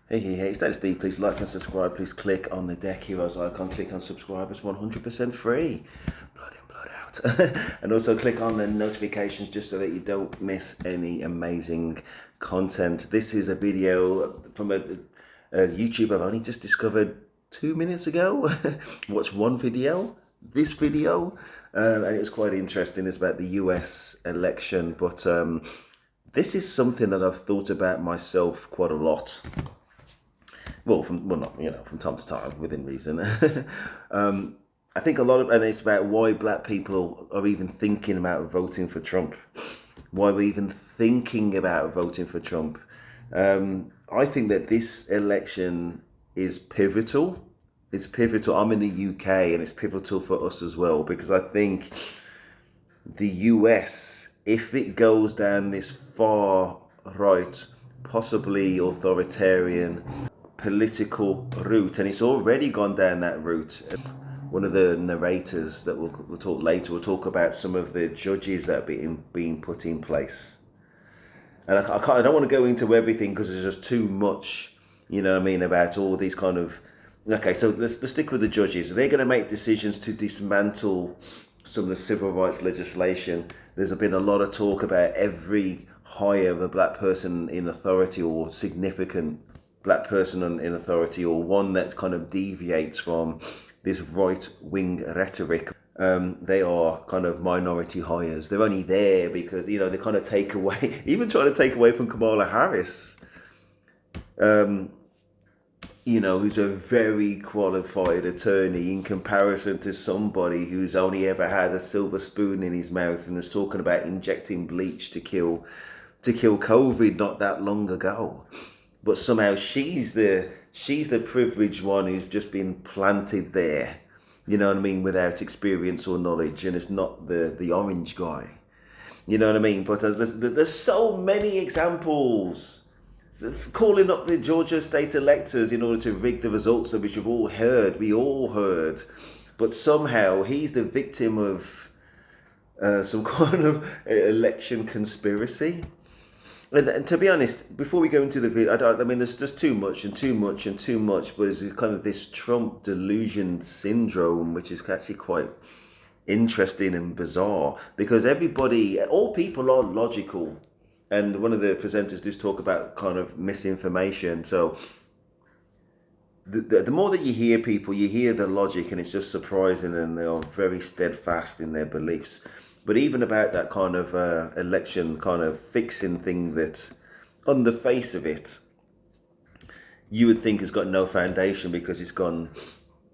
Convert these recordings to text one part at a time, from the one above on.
Hey, it's Dennis D. Please like and subscribe. Please click on the Deck Heroes icon. Click on subscribe. It's 100% free. Blood in, blood out. And also click on the notifications just so that you don't miss any amazing content. This is a video from a YouTube I've only just discovered 2 minutes ago. Watched one video, this video, and it was quite interesting. It's about the US election, but this is something that I've thought about myself quite a lot. From time to time, within reason. I think a lot of, and it's about why black people are even thinking about voting for Trump. Why we're even thinking about voting for Trump. I think that this election is pivotal. It's pivotal. I'm in the UK, and it's pivotal for us as well, because I think the US, if it goes down this far right, possibly authoritarian political route, and it's already gone down that route. One of the narrators that we'll talk later will talk about some of the judges that are being put in place. And I don't want to go into everything because there's just too much, you know what I mean, about all these kind of... Okay, so let's stick with the judges. They're going to make decisions to dismantle some of the civil rights legislation. There's been a lot of talk about every hire of a black person in authority or significant black person in authority, or one that kind of deviates from this right-wing rhetoric. They are kind of minority hires. They're only there because, you know, they kind of take away, even trying to take away from Kamala Harris, you know, who's a very qualified attorney in comparison to somebody who's only ever had a silver spoon in his mouth and was talking about injecting bleach to kill COVID not that long ago. But somehow she's the privileged one who's just been planted there, you know what I mean, without experience or knowledge, and it's not the orange guy, you know what I mean. But there's so many examples calling up the Georgia state electors in order to rig the results, of which we all heard, but somehow he's the victim of some kind of election conspiracy. And to be honest, before we go into the video, I mean, there's just too much, but it's kind of this Trump delusion syndrome, which is actually quite interesting and bizarre, because all people are logical. And one of the presenters does talk about kind of misinformation. So the more that you hear people, you hear the logic, and it's just surprising, and they are very steadfast in their beliefs. But even about that kind of election kind of fixing thing that, on the face of it, you would think has got no foundation, because it's gone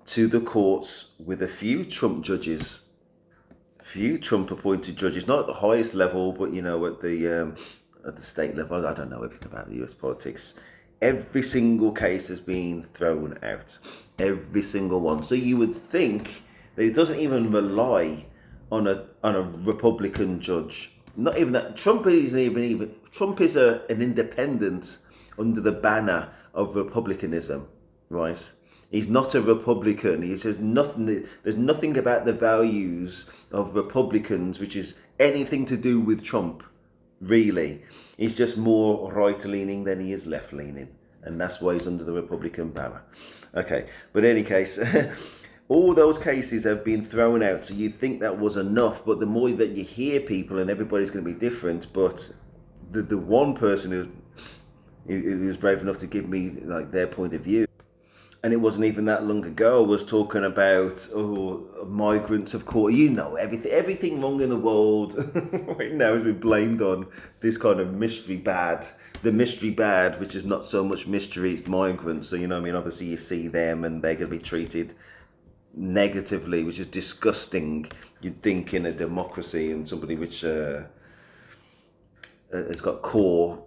to the courts with a few Trump appointed judges, not at the highest level, but, you know, at the state level. I don't know everything about the US politics. Every single case has been thrown out. Every single one. So you would think that it doesn't even rely on a Republican judge. Not even that. Trump is an independent under the banner of republicanism, right? He's not a Republican. He says nothing. There's nothing about the values of Republicans which is anything to do with Trump, really. He's just more right-leaning than he is left-leaning, and that's why he's under the Republican banner. Okay, but in any case, all those cases have been thrown out, so you'd think that was enough, but the more that you hear people, and everybody's going to be different, but the one person who was brave enough to give me like their point of view, and it wasn't even that long ago, was talking about, migrants, of course. You know, everything wrong in the world right now has been blamed on this kind of mystery bad. The mystery bad, which is not so much mystery, it's migrants. So, you know what I mean? Obviously, you see them and they're going to be treated negatively, which is disgusting. You'd think in a democracy, and somebody which has got core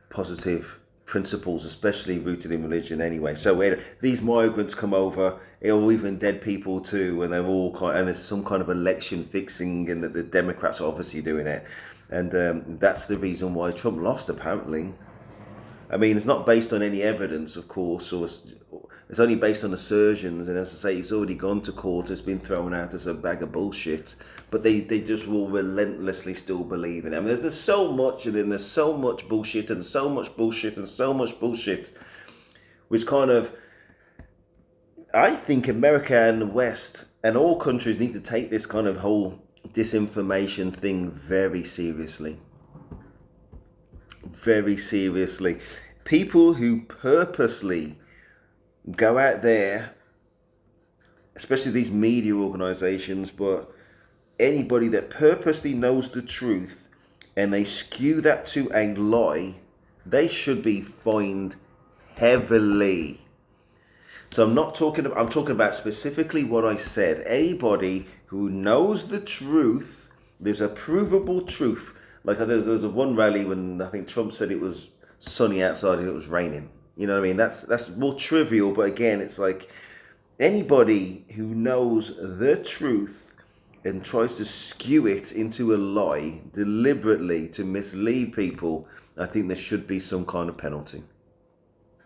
positive principles, especially rooted in religion anyway. So where these migrants come over, or even dead people too, and they're all and there's some kind of election fixing, and the Democrats are obviously doing it, and that's the reason why Trump lost, apparently. I mean, it's not based on any evidence, of course, or it's only based on assertions, and as I say, it's already gone to court, it's been thrown out as a bag of bullshit, but they just will relentlessly still believe in it. I mean, there's so much, and then there's so much bullshit, and so much bullshit, and so much bullshit, which kind of, I think America and the West and all countries need to take this kind of whole disinformation thing very seriously. Very seriously. People who purposely go out there, especially these media organizations, but anybody that purposely knows the truth and they skew that to a lie, they should be fined heavily. So I'm talking about specifically what I said. Anybody who knows the truth, there's a provable truth. Like there's a one rally when I think Trump said it was sunny outside and it was raining. You know what I mean? That's more trivial, but again, it's like anybody who knows the truth and tries to skew it into a lie deliberately to mislead people, I think there should be some kind of penalty.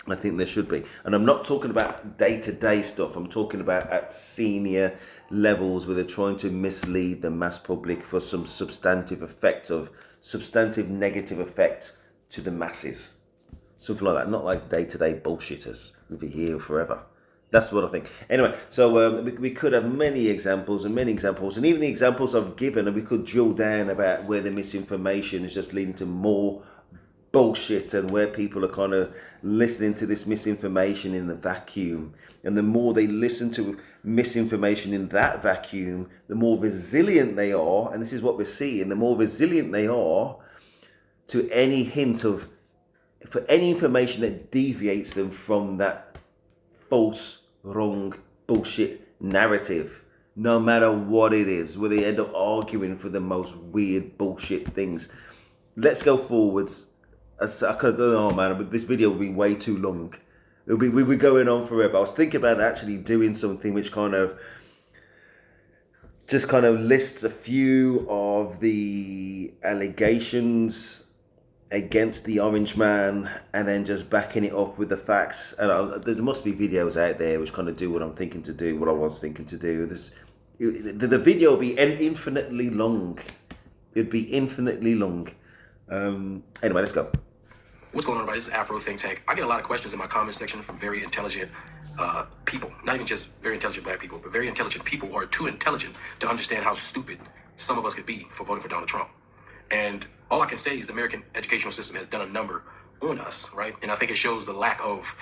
I think there should be. And I'm not talking about day-to-day stuff. I'm talking about at senior levels where they're trying to mislead the mass public for some substantive negative effect to the masses. Something like that. Not like day-to-day bullshitters who'll be here forever. That's what I think. Anyway, so we could have many examples. And even the examples I've given, and we could drill down about where the misinformation is just leading to more bullshit and where people are kind of listening to this misinformation in the vacuum. And the more they listen to misinformation in that vacuum, the more resilient they are. And this is what we're seeing. The more resilient they are to any hint of, for any information that deviates them from that false, wrong, bullshit narrative, no matter what it is, where they end up arguing for the most weird bullshit things. Let's go forwards. I don't know, man, but this video will be way too long. We'll be going on forever. I was thinking about actually doing something which kind of lists a few of the allegations against the Orange Man and then just backing it up with the facts. And there must be videos out there which kind of do what I'm thinking to do, what I was thinking to do. The video will be infinitely long. It'd be infinitely long. Anyway, let's go. What's going on, everybody? This is Afro Think Tank. I get a lot of questions in my comment section from very intelligent people. Not even just very intelligent black people, but very intelligent people who are too intelligent to understand how stupid some of us could be for voting for Donald Trump. And all I can say is the American educational system has done a number on us, right? And I think it shows the lack of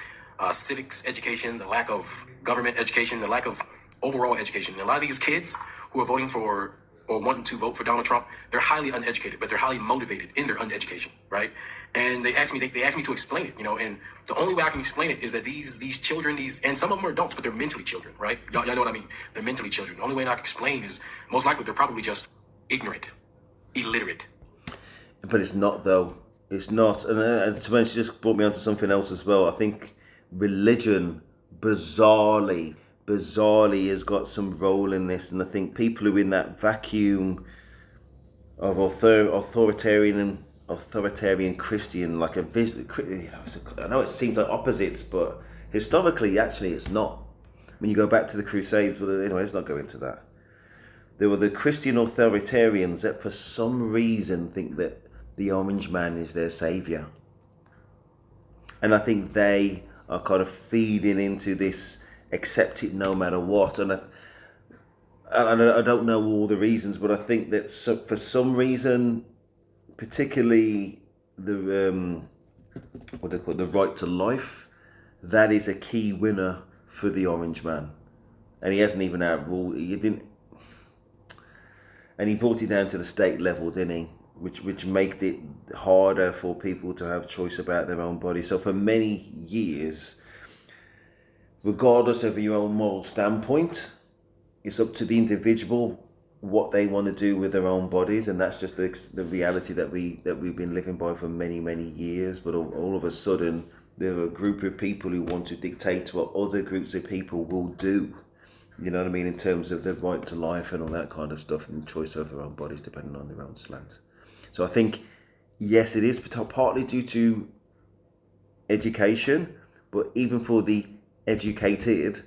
civics education, the lack of government education, the lack of overall education. And a lot of these kids who are voting for or wanting to vote for Donald Trump, they're highly uneducated, but they're highly motivated in their uneducation, right? And they asked me to explain it, and the only way I can explain it is that these children, and some of them are adults, but they're mentally children, right? Y'all know what I mean? They're mentally children. The only way I can explain is most likely they're probably just ignorant, illiterate. But it's not, though. It's not. And to be honest, just brought me onto something else as well. I think religion, bizarrely has got some role in this. And I think people who are in that vacuum of authoritarian Christian, like I know it seems like opposites, but historically, actually, it's not. When you go back to the Crusades, but anyway, let's not go into that. There were the Christian authoritarians that for some reason think that the Orange Man is their savior. And I think they are kind of feeding into this accept it no matter what. And I don't know all the reasons, but I think that for some reason, particularly the the right to life, that is a key winner for the Orange Man. And he hasn't even outruled. And he brought it down to the state level, didn't he? Which made it harder for people to have choice about their own body. So for many years, regardless of your own moral standpoint, it's up to the individual what they want to do with their own bodies, and that's just the reality that we've been living by for many years. But all of a sudden, there are a group of people who want to dictate what other groups of people will do. You know what I mean? In terms of the right to life and all that kind of stuff, and choice over their own bodies depending on their own slant. So I think, yes, it is partly due to education, but even for the educated,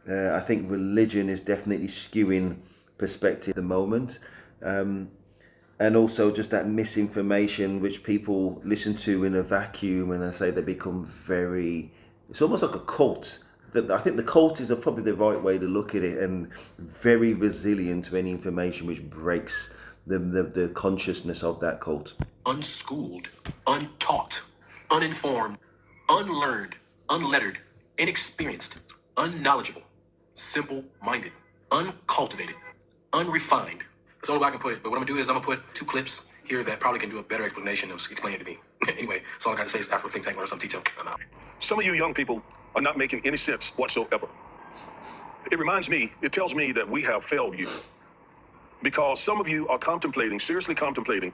I think religion is definitely skewing perspective at the moment. And also just that misinformation which people listen to in a vacuum, and I say they become very It's almost like a cult. I think the cult is probably the right way to look at it, and very resilient to any information which breaks the consciousness of that cult. Unschooled, untaught, uninformed, unlearned, unlettered, inexperienced, unknowledgeable, simple-minded, uncultivated, unrefined. That's the only way I can put it. But what I'm gonna do is I'm gonna put 2 clips here that probably can do a better explanation of explaining it to me. Anyway, that's all I gotta say is Afro Think Tank, learn some detail. I'm out. Some of you young people are not making any sense whatsoever. It tells me that we have failed you, because some of you are seriously contemplating,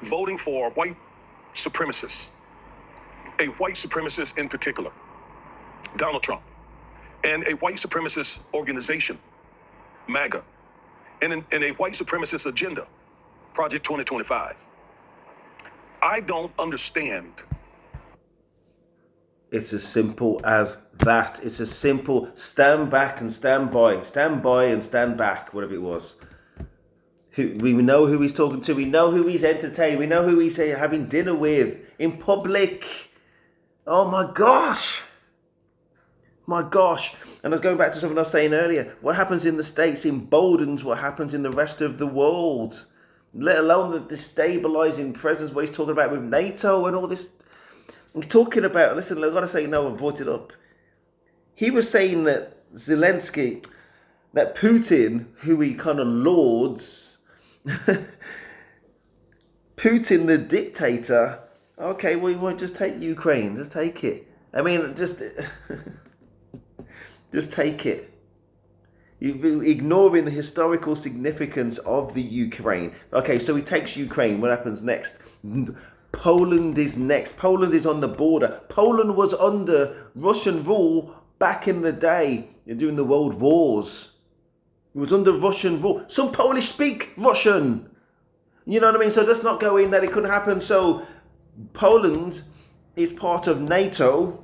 voting for white supremacists, a white supremacist in particular, Donald Trump, and a white supremacist organization, MAGA, and a white supremacist agenda, Project 2025. I don't understand. It's as simple as that. It's as simple. Stand back and stand by. Stand by and stand back, whatever it was. We know who he's talking to. We know who he's entertaining. We know who he's having dinner with in public. Oh my gosh. My gosh. And I was going back to something I was saying earlier. What happens in the States emboldens what happens in the rest of the world. Let alone the destabilizing presence what he's talking about with NATO and all this. He's talking about, listen, I've got to say no, I brought it up. He was saying that Zelensky, that Putin, who he kind of lauds, Putin the dictator, okay, well, you won't just take Ukraine, just take it. I mean, just take it. You're ignoring the historical significance of the Ukraine. Okay, so he takes Ukraine. What happens next? Poland is next. Poland is on the border. Poland was under Russian rule back in the day during the World Wars. It was under Russian rule. Some Polish speak Russian. You know what I mean? So let's not go in that it couldn't happen. So Poland is part of NATO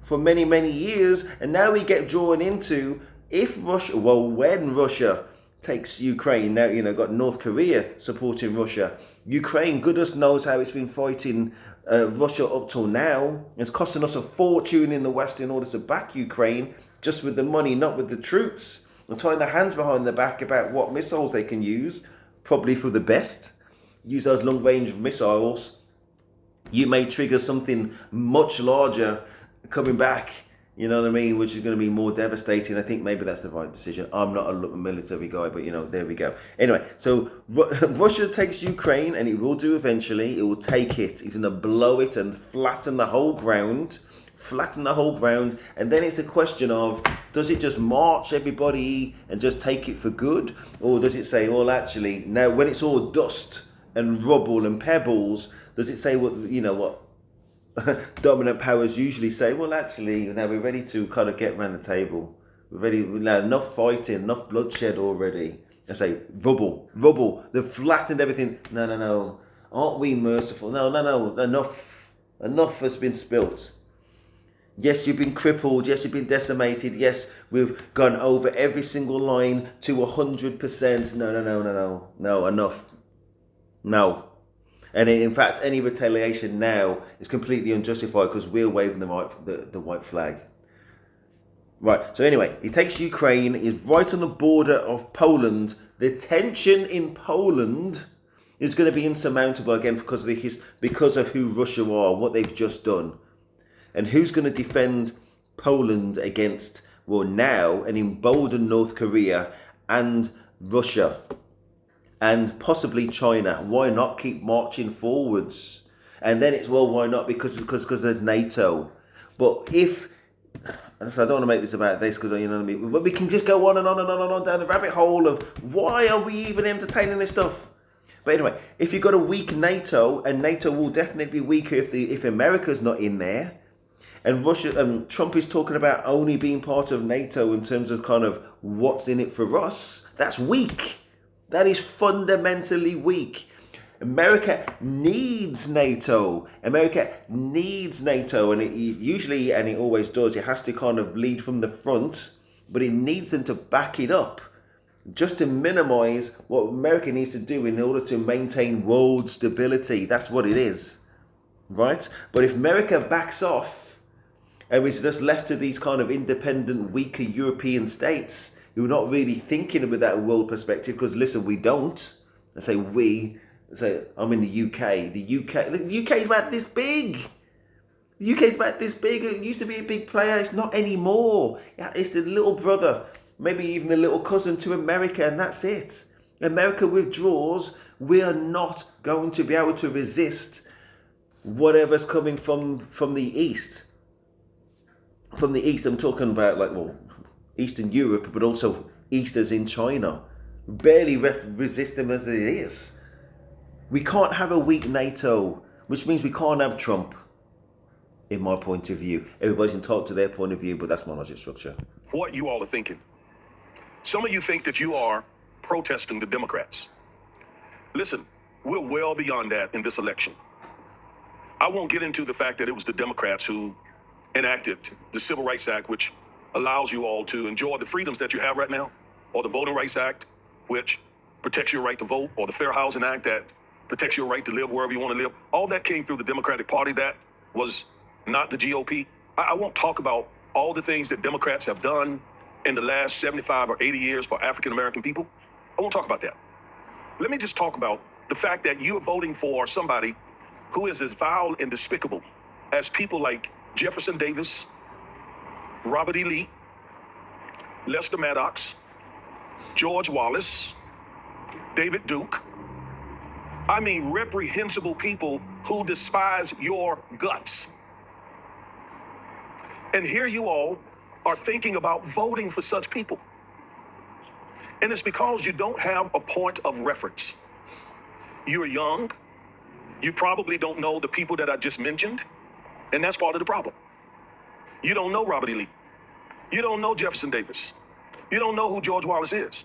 for many, many years. And now we get drawn into when Russia takes Ukraine. Now, got North Korea supporting Russia. Ukraine, goodness knows how it's been fighting Russia up till now. It's costing us a fortune in the West in order to back Ukraine, just with the money, not with the troops. And tying their hands behind their back about what missiles they can use, probably for the best. Use those long-range missiles. You may trigger something much larger coming back. You know what I mean? Which is going to be more devastating. I think maybe that's the right decision. I'm not a military guy, but there we go. Anyway, so Russia takes Ukraine, and it will do eventually. It will take it. It's going to blow it and flatten the whole ground. And then it's a question of, does it just march everybody and just take it for good? Or does it say, well, actually, now when it's all dust and rubble and pebbles, does it say what dominant powers usually say? Well, actually, now we're ready to kind of get around the table. We're ready. Enough fighting, enough bloodshed already. I say rubble. They've flattened everything. No. Aren't we merciful? No. Enough has been spilt. Yes, you've been crippled. Yes, you've been decimated. Yes, we've gone over every single line to 100%. No, enough. No. And in fact, any retaliation now is completely unjustified because we're waving the white flag. Right, so anyway, he takes Ukraine, he's right on the border of Poland. The tension in Poland is going to be insurmountable again because of who Russia are, what they've just done. And who's going to defend Poland against, well, now, an emboldened North Korea and Russia? And possibly China. Why not keep marching forwards? And then it's, well, why not? Because there's NATO. But so I don't want to make this about this because you know what I mean. But we can just go on and on down the rabbit hole of why are we even entertaining this stuff? But anyway, if you've got a weak NATO, and NATO will definitely be weaker if America's not in there, and Trump is talking about only being part of NATO in terms of kind of what's in it for us. That's weak. That is fundamentally weak. America needs NATO. And it usually, and it always does, it has to kind of lead from the front, but it needs them to back it up just to minimize what America needs to do in order to maintain world stability. That's what it is, right? But if America backs off, And it's just left to these kind of independent, weaker European states who are not really thinking with that world perspective. Because listen, we don't. I say we. I say I'm in the UK. The UK is about this big. The UK is about this big. It used to be a big player. It's not anymore. It's the little brother, maybe even the little cousin to America, and that's it. America withdraws. We are not going to be able to resist whatever's coming from the east. From the east, I'm talking about Eastern Europe, but also Easters in China. Barely resist them as it is. We can't have a weak NATO, which means we can't have Trump, in my point of view. Everybody's entitled to their point of view, but that's my logic structure. What you all are thinking. Some of you think that you are protesting the Democrats. Listen, we're well beyond that in this election. I won't get into the fact that it was the Democrats who enacted the Civil Rights Act, which allows you all to enjoy the freedoms that you have right now, or the Voting Rights Act, which protects your right to vote, or the Fair Housing Act that protects your right to live wherever you want to live. All that came through the Democratic Party. That was not the GOP. I won't talk about all the things that Democrats have done in the last 75 or 80 years for African American people. I won't talk about that. Let me just talk about the fact that you're voting for somebody who is as vile and despicable as people like Jefferson Davis, Robert E. Lee, Lester Maddox, George Wallace, David Duke. I mean, reprehensible people who despise your guts. And here you all are thinking about voting for such people. And it's because you don't have a point of reference. You're young. You probably don't know the people that I just mentioned. And that's part of the problem. You don't know Robert E. Lee. You don't know Jefferson Davis. You don't know who George Wallace is.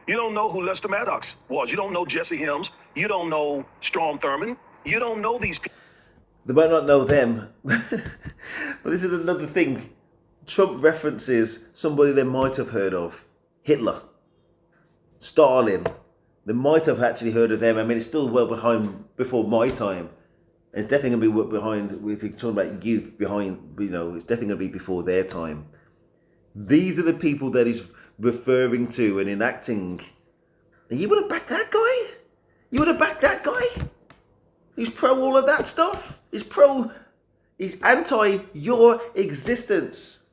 You don't know who Lester Maddox was. You don't know Jesse Helms. You don't know Strom Thurmond. You don't know these people. They might not know them. But this is another thing. Trump references somebody they might have heard of. Hitler. Stalin. They might have actually heard of them. I mean, it's still well behind before my time. It's definitely going to be behind, if you're talking about youth, behind, it's definitely going to be before their time. These are the people that he's referring to and enacting. And you would have backed that guy? You would have backed that guy? He's pro all of that stuff? He's anti your existence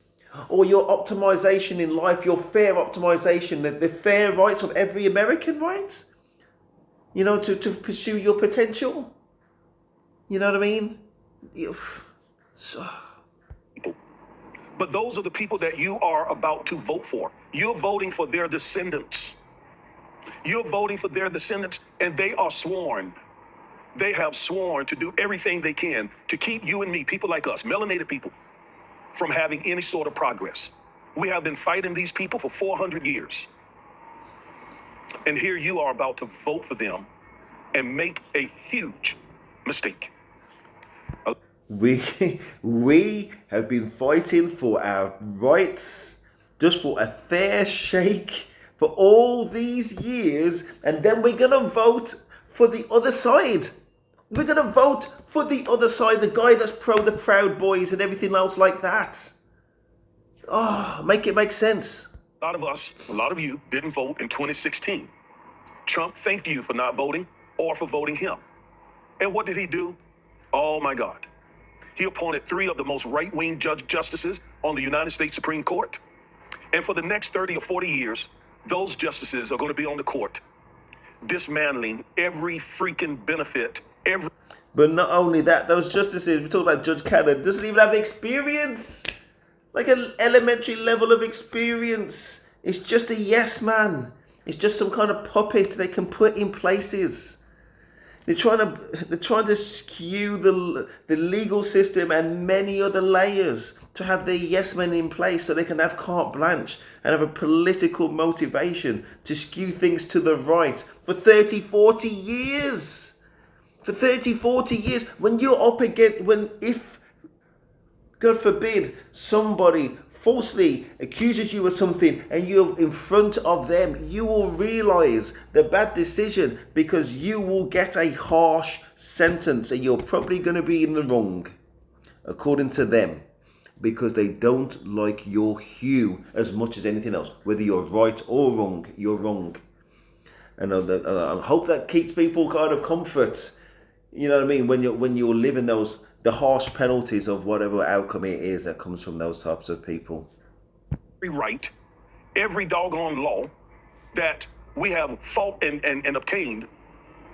or your optimization in life, your fair optimization, the fair rights of every American, right? To pursue your potential. You know what I mean? But those are the people that you are about to vote for. You're voting for their descendants. You're voting for their descendants, and they are sworn. They have sworn to do everything they can to keep you and me, people like us, melanated people, from having any sort of progress. We have been fighting these people for 400 years. And here you are about to vote for them and make a huge mistake. We have been fighting for our rights, just for a fair shake, for all these years, and then we're gonna vote for the other side. We're gonna vote for the other side, the guy that's pro the Proud Boys and everything else like that. Make it make sense. A lot of us, a lot of you didn't vote in 2016. Trump thanked you for not voting or for voting him. And what did he do? Oh my God. He appointed 3 of the most right-wing justices on the United States Supreme Court. And for the next 30 or 40 years, those justices are going to be on the court, dismantling every freaking benefit, But not only that, those justices, we talk about Judge Cannon, doesn't even have the experience. Like an elementary level of experience. It's just a yes man. It's just some kind of puppet they can put in places. They're trying to skew the legal system and many other layers to have their yes men in place so they can have carte blanche and have a political motivation to skew things to the right for 30, 40 years. For 30, 40 years, when you're up against, if, God forbid, somebody falsely accuses you of something and you're in front of them, you will realize the bad decision because you will get a harsh sentence and you're probably going to be in the wrong, according to them. because they don't like your hue as much as anything else. Whether you're right or wrong, you're wrong. And I hope that keeps people kind of comfort. You know what I mean? When you're living the harsh penalties of whatever outcome it is that comes from those types of people. Every right, every doggone law that we have fought and obtained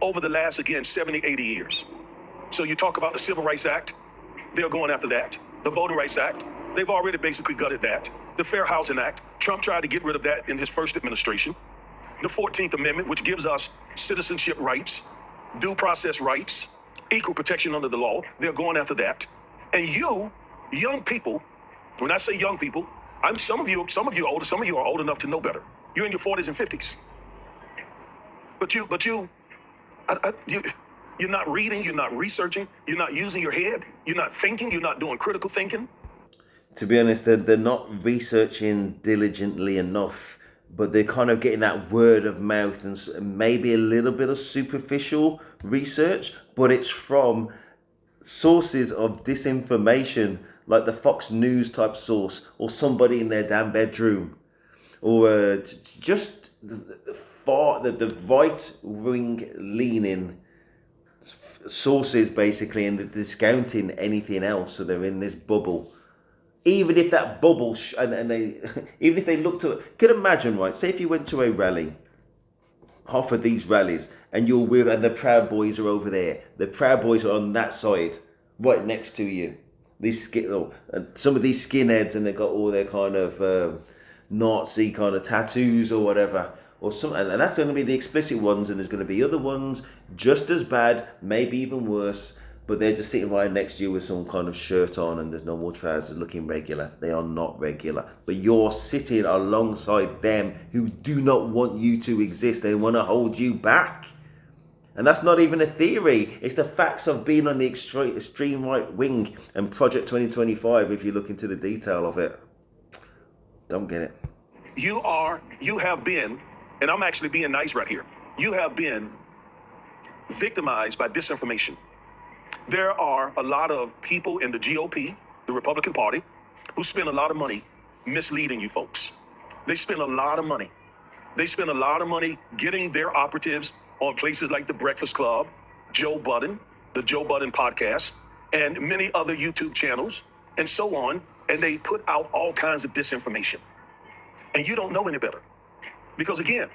over the last, again, 70, 80 years. So you talk about the Civil Rights Act, they're going after that. The Voting Rights Act, they've already basically gutted that. The Fair Housing Act, Trump tried to get rid of that in his first administration. The 14th Amendment, which gives us citizenship rights, due process rights, equal protection under the law, they're going after that. And you, young people, when I say young people, some of you are older, some of you are old enough to know better. You're in your 40s and 50s. But you're not reading, you're not researching, you're not using your head, you're not thinking, you're not doing critical thinking. To be honest, they're not researching diligently enough, but they're kind of getting that word of mouth and maybe a little bit of superficial research, but it's from sources of disinformation, like the Fox News type source, or somebody in their damn bedroom, or just the right wing leaning sources basically, and they're discounting anything else. So they're in this bubble. Even if that bubble, and they, even if they look to it, could imagine, right? Say if you went to a rally, half of these rallies, and you're with, and the Proud Boys are over there. The Proud Boys are on that side, right next to you. Some of these skinheads, and they got all their kind of Nazi kind of tattoos or whatever, or some, and that's going to be the explicit ones, and there's going to be other ones just as bad, maybe even worse. But they're just sitting right next to you with some kind of shirt on and there's no more trousers, looking regular. They are not regular. But you're sitting alongside them who do not want you to exist. They want to hold you back. And that's not even a theory. It's the facts of being on the extreme right wing and Project 2025, if you look into the detail of it. Don't get it. You have been, and I'm actually being nice right here, you have been victimized by disinformation. There are a lot of people in the GOP, the Republican Party, who spend a lot of money misleading you folks. They spend a lot of money. They spend a lot of money getting their operatives on places like The Breakfast Club, Joe Budden, the Joe Budden podcast, and many other YouTube channels, and so on. And they put out all kinds of disinformation. And you don't know any better. Because again,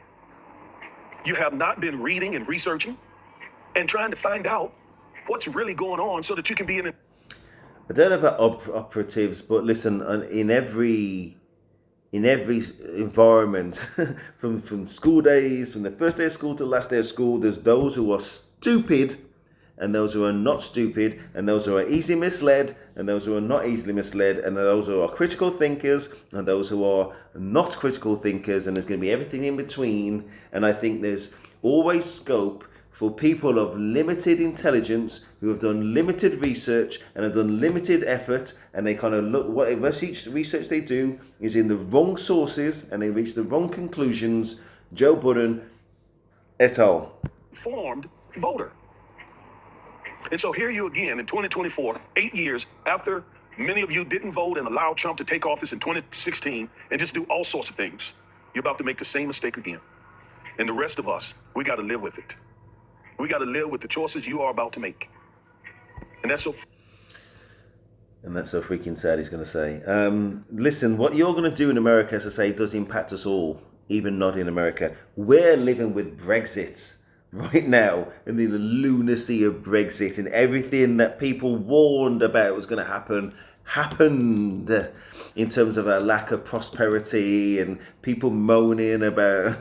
you have not been reading and researching and trying to find out what's really going on so that you can be in it. I don't know about operatives, but listen, in every environment, from school days, from the first day of school to the last day of school, there's those who are stupid and those who are not stupid, and those who are easily misled and those who are not easily misled, and those who are critical thinkers and those who are not critical thinkers, and there's going to be everything in between. And I think there's always scope for people of limited intelligence who have done limited research and have done limited effort, and they kind of look, whatever research they do is in the wrong sources and they reach the wrong conclusions. Joe Budden et al. Formed voter. And so here you again in 2024, 8 years after many of you didn't vote and allowed Trump to take office in 2016 and just do all sorts of things, you're about to make the same mistake again. And the rest of us, we got to live with it. We got to live with the choices you are about to make. And that's so freaking sad, he's going to say. Listen, what you're going to do in America, as I say, does impact us all, even not in America. We're living with Brexit right now, and the lunacy of Brexit, and everything that people warned about was going to happen, happened, in terms of a lack of prosperity and people moaning about,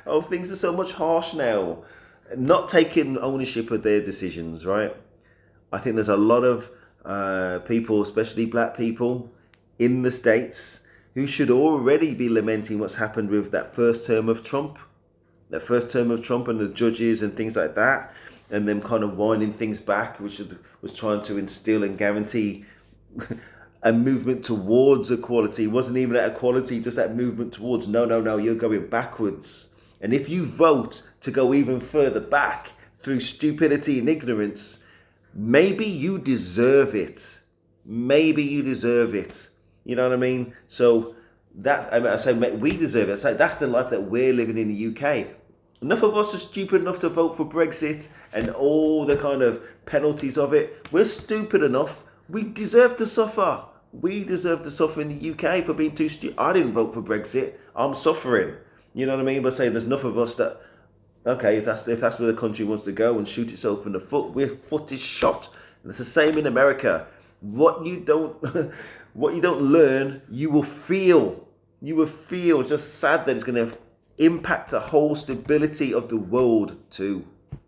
oh, things are so much harsh now. Not taking ownership of their decisions, right? I think there's a lot of people, especially black people in the States, who should already be lamenting what's happened with that first term of Trump. That first term of Trump and the judges and things like that, and them kind of winding things back, which was trying to instill and guarantee a movement towards equality. It wasn't even that equality, just that movement towards, no, you're going backwards. And if you vote to go even further back through stupidity and ignorance, maybe you deserve it. Maybe you deserve it. You know what I mean? So that I say, mate, we deserve it. I say that's the life that we're living in the UK. Enough of us are stupid enough to vote for Brexit and all the kind of penalties of it. We're stupid enough. We deserve to suffer. We deserve to suffer in the UK for being too stupid. I didn't vote for Brexit. I'm suffering. You know what I mean? But say there's enough of us that, okay, if that's where the country wants to go and shoot itself in the foot, our foot is shot. And it's the same in America. What you don't learn, you will feel. You will feel. It's just sad that it's going to impact the whole stability of the world too.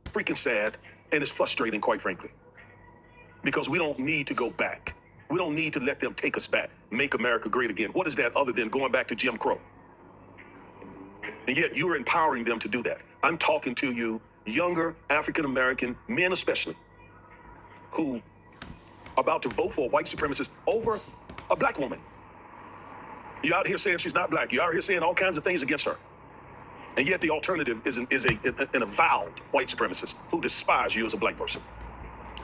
Freaking sad, and it's frustrating, quite frankly, because we don't need to go back. We don't need to let them take us back, make America great again. What is that other than going back to Jim Crow? And yet you're empowering them to do that. I'm talking to you, younger African-American men especially, who are about to vote for a white supremacist over a black woman. You're out here saying she's not black. You're out here saying all kinds of things against her. And yet the alternative is an avowed white supremacist who despises you as a black person.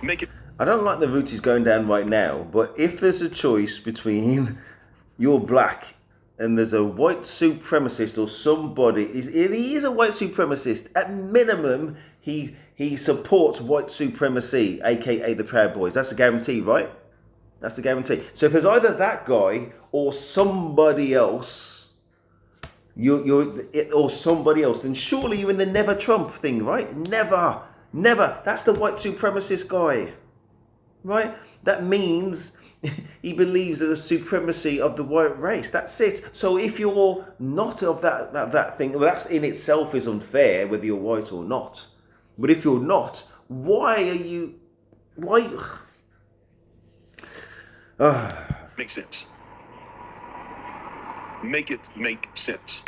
Make it. I don't like the route he's going down right now, but if there's a choice between you're black and there's a white supremacist or somebody, if he is a white supremacist, at minimum, he supports white supremacy, aka the Proud Boys. That's a guarantee, right? That's a guarantee. So if there's either that guy or somebody else, or somebody else, then surely you're in the never Trump thing, right? Never. That's the white supremacist guy, right? That means he believes in the supremacy of the white race. That's it. So if you're not of that thing, well, that in itself is unfair, whether you're white or not. But if you're not, why? Make sense. Make it make sense.